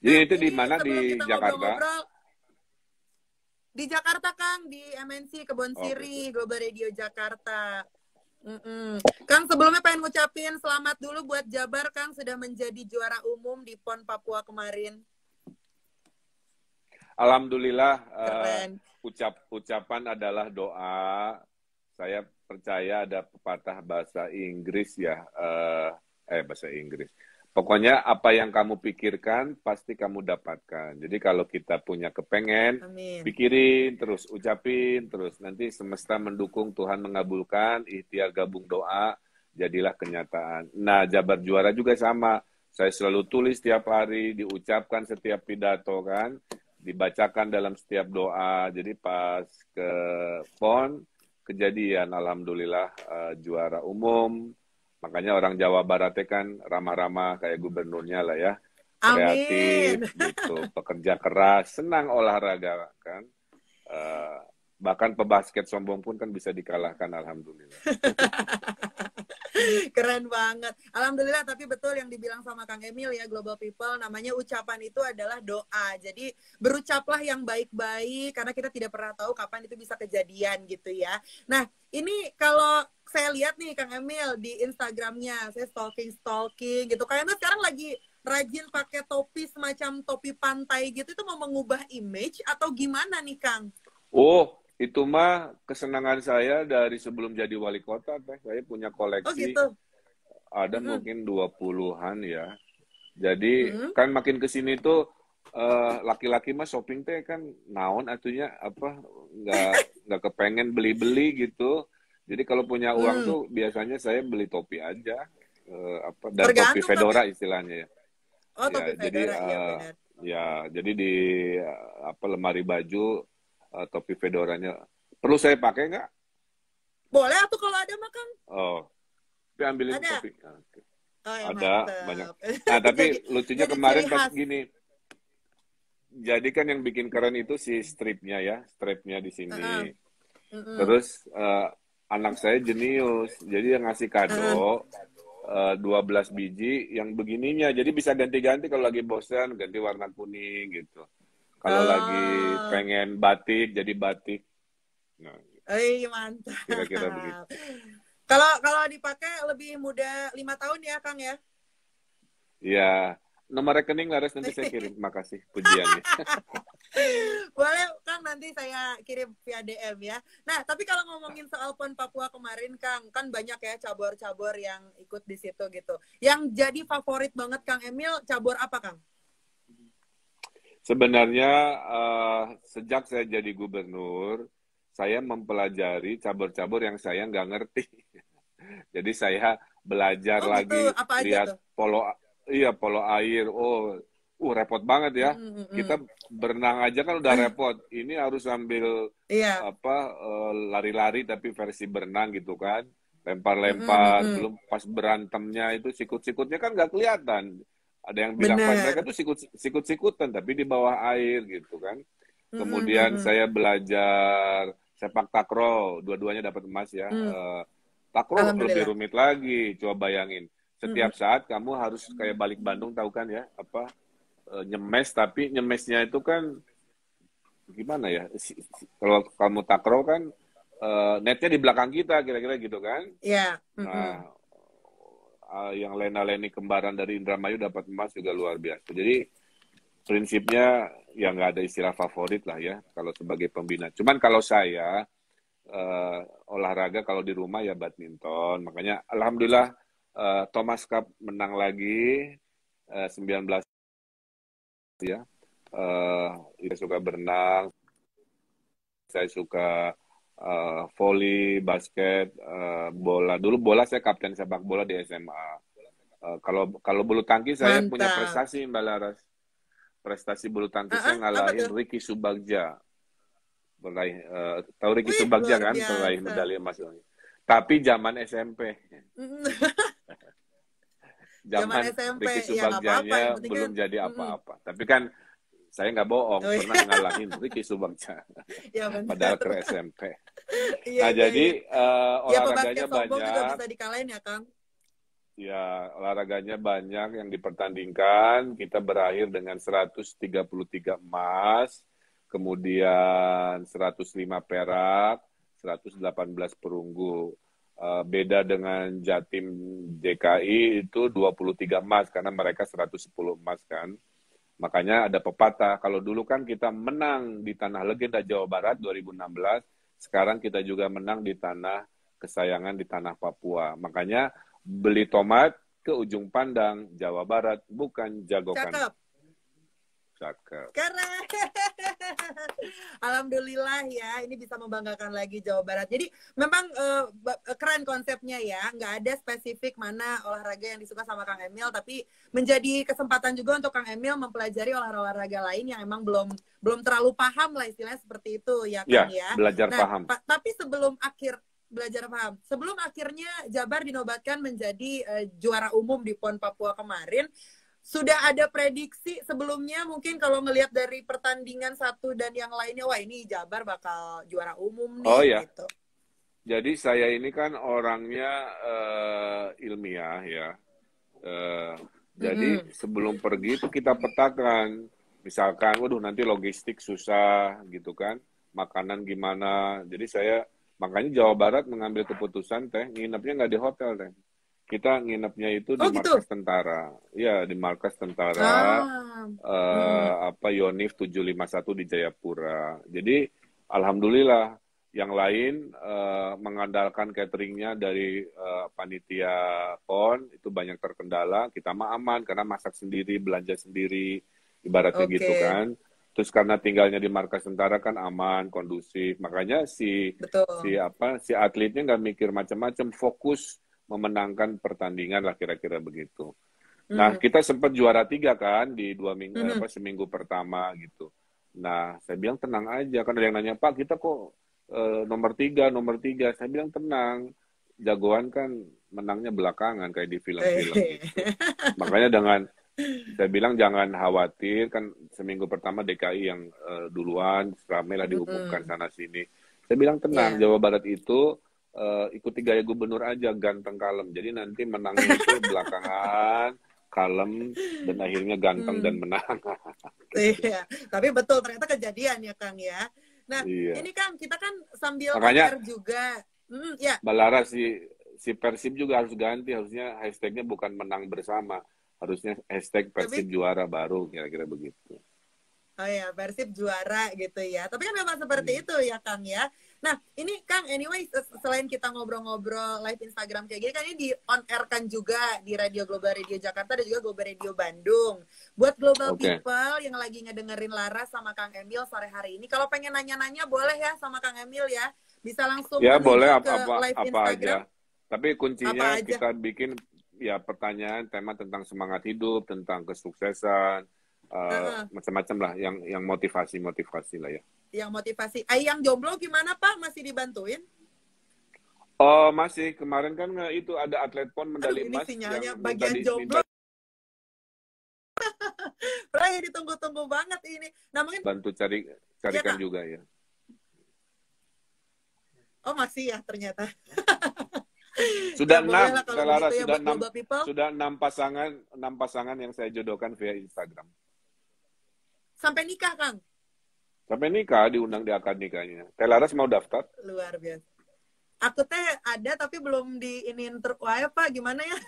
Jadi Nah, itu di ini mana, sebelum di kita Jakarta? ngobrol-ngobrol, di Jakarta, Kang, di MNC Kebon Oke. Siri, Global Radio Jakarta. Kang, sebelumnya pengen ngucapin selamat dulu buat Jabar, Kang, sudah menjadi juara umum di PON Papua kemarin. Alhamdulillah, Keren. ucapan adalah doa. Saya percaya ada pepatah bahasa Inggris ya, bahasa Inggris. Pokoknya apa yang kamu pikirkan pasti kamu dapatkan. Jadi kalau kita punya kepengen, Amin. pikirin terus, ucapin terus. Nanti semesta mendukung, Tuhan mengabulkan, ikhtiar gabung doa, jadilah kenyataan. Nah, Jabar Juara juga sama. Saya selalu tulis setiap hari, diucapkan setiap pidato kan, dibacakan dalam setiap doa. Jadi pas ke PON, kejadian alhamdulillah juara umum. Makanya orang Jawa Baratnya kan ramah-ramah kayak gubernurnya lah ya. Amin. Kreatif gitu, pekerja keras, senang olahraga kan. Bahkan pebasket sombong pun kan bisa dikalahkan alhamdulillah. Keren banget. Alhamdulillah, tapi betul yang dibilang sama Kang Emil ya, Global People, namanya ucapan itu adalah doa. Jadi berucaplah yang baik-baik, karena kita tidak pernah tahu kapan itu bisa kejadian gitu ya. Nah, ini kalau saya lihat nih Kang Emil di Instagramnya, saya stalking gitu. Kayaknya sekarang lagi rajin pakai topi semacam topi pantai gitu, itu mau mengubah image atau gimana nih Kang? Oh, itu mah kesenangan saya dari sebelum jadi wali kota, Teh. Saya punya Oh koleksi, gitu. ada mungkin 20-an ya. Jadi kan makin ke sini tuh laki-laki mah shopping teh kan naon atunya apa nggak kepengen beli-beli gitu. Jadi kalau punya uang tuh biasanya saya beli topi aja dan topi Tergantung tapi. fedora istilahnya ya. Oh, Ya, topi jadi fedora, iya benar. jadi di lemari baju topi fedoranya perlu saya pakai nggak? Boleh atuh kalau ada mah Kang. Oh, tapi ambilin Ada. topi. Nah, oke. Oh ya Ada banyak. mantap. Nah, tapi jadi lucunya jadi ciri kemarin pas khas. gini, jadi kan yang bikin keren itu si stripnya ya, stripnya di sini. Terus anak saya jenius, jadi yang ngasih kado 12 biji yang begininya, jadi bisa ganti-ganti kalau lagi bosan ganti warna kuning gitu. Kalau lagi Oh, pengen batik jadi batik. Nah, mantap. kira-kira begitu. Kalau dipakai lebih muda 5 tahun ya Kang ya. Ya, nomor rekening Laras nanti saya kirim. Makasih pujiannya. Boleh Kang, nanti saya kirim via DM ya. Nah, tapi kalau ngomongin soal PON Papua kemarin Kang, kan banyak ya cabur-cabur yang ikut di situ gitu. Yang jadi favorit banget Kang Emil, cabur apa Kang? Sebenarnya sejak saya jadi gubernur, saya mempelajari cabur-cabur yang saya nggak ngerti. Jadi saya belajar Oh gitu, lagi, apa aja lihat tuh? polo air. Oh, repot banget ya. Kita berenang aja kan udah repot. Ini harus sambil Iya. lari-lari tapi versi berenang gitu kan. Lempar-lempar, belum pas berantemnya itu sikut-sikutnya kan nggak kelihatan. Ada yang bilang mereka Bener. tuh sikut-sikutan tapi di bawah air gitu kan. Kemudian saya belajar sepak takraw, dua-duanya dapat emas ya. Takraw lebih Alhamdulillah. rumit lagi, coba bayangin. Setiap saat kamu harus kayak balik Bandung tahu kan ya, nyemes, tapi nyemesnya itu kan gimana ya? Kalau kamu takraw kan netnya di belakang kita kira-kira gitu kan. Iya. Nah, yang Lena-Leni kembaran dari Indramayu dapat emas juga luar biasa. Jadi prinsipnya ya nggak ada istilah favorit lah ya kalau sebagai pembina. Cuman kalau saya olahraga kalau di rumah ya badminton. Makanya alhamdulillah Thomas Cup menang lagi 19 ya. Saya suka berenang, saya suka volley, basket, bola. Dulu bola saya kapten sepak bola di SMA. Kalau bulu tangkis saya punya Mantap. prestasi Mbak Laras. Prestasi bulu tangkisnya Apa ngalahin tuh? Ricky Subagja. Peraih, tahu Ricky Wih, Subagja luar kan, peraih biasa. medali emas. Tapi zaman SMP. Zaman Zaman SMP, Ricky ya nggak apa-apa. Yang Subagjanya penting kan, belum jadi apa-apa. Tapi kan saya nggak bohong, oh, iya. pernah ngalahin Ricky Subagja. Ya benar. Padahal ke SMP. Iya, Nah, iya, iya. jadi Ya pebasket olahraganya softball juga banyak. bisa dikalahin ya, Kang? Ya, olahraganya banyak yang dipertandingkan. Kita berakhir dengan 133 emas, kemudian 105 perak, 118 perunggu. Beda dengan Jatim DKI itu 23 emas karena mereka 110 emas kan. Makanya ada pepatah, kalau dulu kan kita menang di Tanah Legenda Jawa Barat 2016, sekarang kita juga menang di tanah kesayangan di tanah Papua. Makanya beli tomat ke ujung pandang Jawa Barat, bukan jagokan. Cakep. Cakep. Keren. Alhamdulillah ya, ini bisa membanggakan lagi Jawa Barat. Jadi memang keren konsepnya ya, nggak ada spesifik mana olahraga yang disuka sama Kang Emil, tapi menjadi kesempatan juga untuk Kang Emil mempelajari olahraga lain yang emang belum terlalu paham lah istilahnya seperti itu ya Ya, Kang ya. belajar Nah, paham. tapi belajar paham. Sebelum akhirnya Jabar dinobatkan menjadi juara umum di PON Papua kemarin, sudah ada prediksi sebelumnya mungkin kalau ngelihat dari pertandingan satu dan yang lainnya, wah ini Jabar bakal juara umum Oh nih ya, gitu. jadi saya ini kan orangnya ilmiah ya. Jadi sebelum pergi itu kita petakan, misalkan, waduh nanti logistik susah gitu kan, makanan gimana. Jadi makanya Jawa Barat mengambil keputusan teh, nginepnya nggak di hotel teh. Kita nginepnya itu di Oh gitu. markas tentara. Ya, di markas tentara, Yonif 751 di Jayapura. Jadi, alhamdulillah, yang lain mengandalkan cateringnya dari panitia PON itu banyak terkendala. Kita mah aman karena masak sendiri, belanja sendiri, ibaratnya gitu kan. Terus karena tinggalnya di markas tentara kan aman, kondusif. Makanya si atletnya nggak mikir macam-macam, fokus memenangkan pertandingan lah kira-kira begitu. Nah, kita sempat juara 3 kan di seminggu pertama gitu. Nah, saya bilang tenang aja, kan ada yang nanya, Pak kita kok nomor 3. Saya bilang tenang, jagoan kan menangnya belakangan kayak di film-film gitu. Makanya saya bilang jangan khawatir, kan seminggu pertama DKI yang duluan, ramai lah diumumkan sana sini. Saya bilang tenang, Jawa Barat itu ikuti gaya gubernur aja, ganteng kalem. Jadi nanti menangnya itu belakangan, kalem, dan akhirnya ganteng dan menang. Iya, tapi betul ternyata kejadian ya Kang ya. Nah, ini Kang, kita kan sambil makanya juga. Ya. Mbak Lara, si Persib juga harus ganti, harusnya hashtagnya bukan menang bersama, harusnya hashtag Persib juara baru, kira-kira begitu. Oh ya, Persib juara gitu ya. Tapi kan memang seperti itu ya Kang ya. Nah, ini Kang, anyway, selain kita ngobrol-ngobrol live Instagram kayak gini, kan ini di on-air kan juga di Radio Global Radio Jakarta dan juga Global Radio Bandung. Buat Global People yang lagi ngedengerin Lara sama Kang Emil sore hari ini, kalau pengen nanya-nanya boleh ya sama Kang Emil ya. Bisa langsung ya boleh ke live Instagram. Aja. Tapi kuncinya kita bikin ya pertanyaan, tema tentang semangat hidup, tentang kesuksesan, macam-macam lah, yang motivasi lah ya. Yang motivasi. Yang jomblo gimana Pak? Masih dibantuin? Oh masih, kemarin kan itu ada atlet PON medali emas yang bagian jomblo. Pernah ditunggu-tunggu banget ini. Nah, mungkin bantu carikan juga ya. Oh masih ya ternyata. Sudah 6, Lara, sudah 6 pasangan yang saya jodohkan via Instagram. Sampai nikah, Kang? Sampai nikah, diundang di akad nikahnya. Telaras mau daftar? Luar biasa. Aku teh ada tapi belum diinin Pak, gimana ya?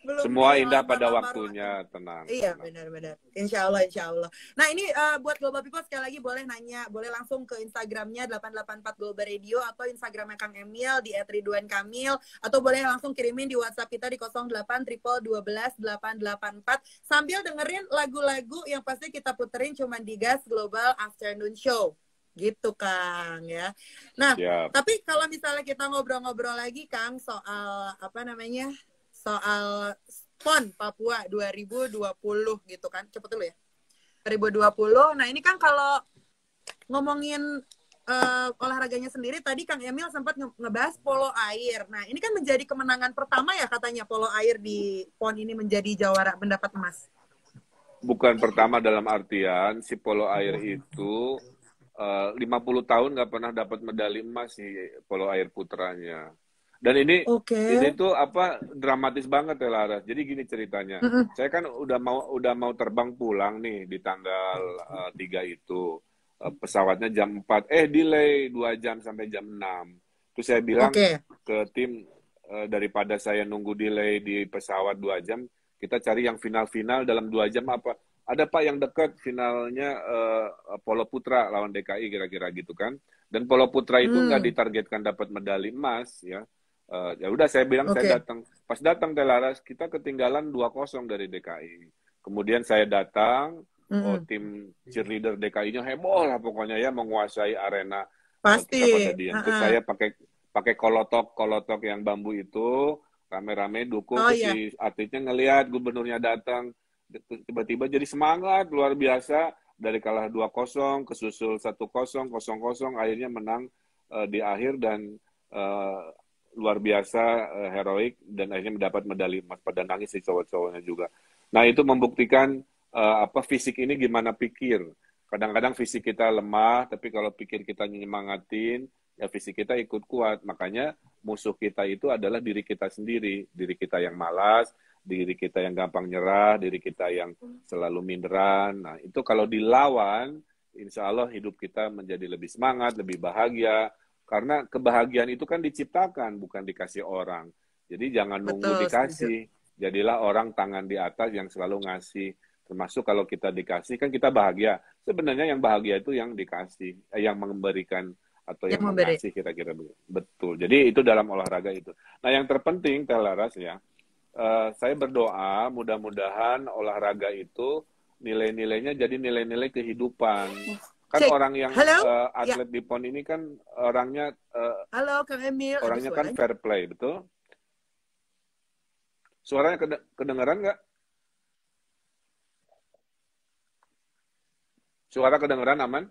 Belum semua indah pada waktunya, tenang. Iya, benar-benar. Insya Allah. Nah, ini buat Global People sekali lagi boleh nanya, boleh langsung ke Instagramnya 884 Global Radio atau Instagramnya Kang Emil di @ridwankamil, atau boleh langsung kirimin di WhatsApp kita di 08 122 884 sambil dengerin lagu-lagu yang pasti kita puterin cuman di Gas Global Afternoon Show. Gitu Kang ya. Nah, tapi kalau misalnya kita ngobrol-ngobrol lagi Kang soal soal PON Papua 2020 gitu kan. Cepet dulu ya. 2020. Nah, ini kan kalau ngomongin olahraganya sendiri tadi Kang Emil sempat ngebahas polo air. Nah, ini kan menjadi kemenangan pertama ya katanya polo air di PON ini menjadi jawara mendapat emas. Bukan pertama dalam artian si polo air itu 50 tahun nggak pernah dapat medali emas sih polo air putranya. Dan ini Oke. tuh apa dramatis banget ya Laras. Jadi gini ceritanya. Mm-mm. Saya kan udah mau terbang pulang nih di tanggal 3 itu. Pesawatnya jam 4, delay 2 jam sampai jam 6. Terus saya bilang Oke. ke tim, daripada saya nunggu delay di pesawat 2 jam, kita cari yang final-final dalam 2 jam apa. Ada Pak yang dekat finalnya Polo Putra lawan DKI kira-kira gitu kan. Dan Polo Putra itu nggak Hmm. ditargetkan dapat medali emas ya. Ya udah saya bilang saya Oke. datang. Pas datang Telaras kita ketinggalan 2-0 dari DKI. Kemudian saya datang, Mm-mm. tim cheerleader DKI-nya heboh lah pokoknya ya menguasai arena Pasti. kita pada diam. Terus Ha-ha. saya pakai pakai kolotok yang bambu itu rame-rame dukung. Oh Terus iya. si atletnya ngelihat gubernurnya datang, tiba-tiba jadi semangat luar biasa dari kalah 2-0 kesusul 1-0 0-0 akhirnya menang di akhir dan eh, luar biasa heroik dan akhirnya mendapat medali emas pada nangis si cowok-cowoknya juga. Nah, itu membuktikan apa fisik ini gimana pikir. Kadang-kadang fisik kita lemah, tapi kalau pikir kita nyemangatin, ya fisik kita ikut kuat. Makanya musuh kita itu adalah diri kita sendiri, diri kita yang malas, diri kita yang gampang nyerah, diri kita yang selalu minderan. Nah, itu kalau dilawan, insya Allah hidup kita menjadi lebih semangat, lebih bahagia, karena kebahagiaan itu kan diciptakan, bukan dikasih orang. Jadi jangan nunggu Betul, setuju. dikasih. Jadilah orang tangan di atas yang selalu ngasih. Termasuk kalau kita dikasih, kan kita bahagia. Sebenarnya yang bahagia itu yang dikasih, yang memberikan atau Yang yang memberi. mengasih kira-kira begitu. Betul. Jadi itu dalam olahraga itu. Nah yang terpenting, Telaras ya, saya berdoa mudah-mudahan olahraga itu nilai-nilainya jadi nilai-nilai kehidupan. Kan Cek. orang yang Halo? Ya. atlet di PON ini kan orangnya Halo, Kang Emil. Aduh, orangnya kan suaranya. fair play, betul? Suaranya kedengeran nggak? Suara kedengeran aman?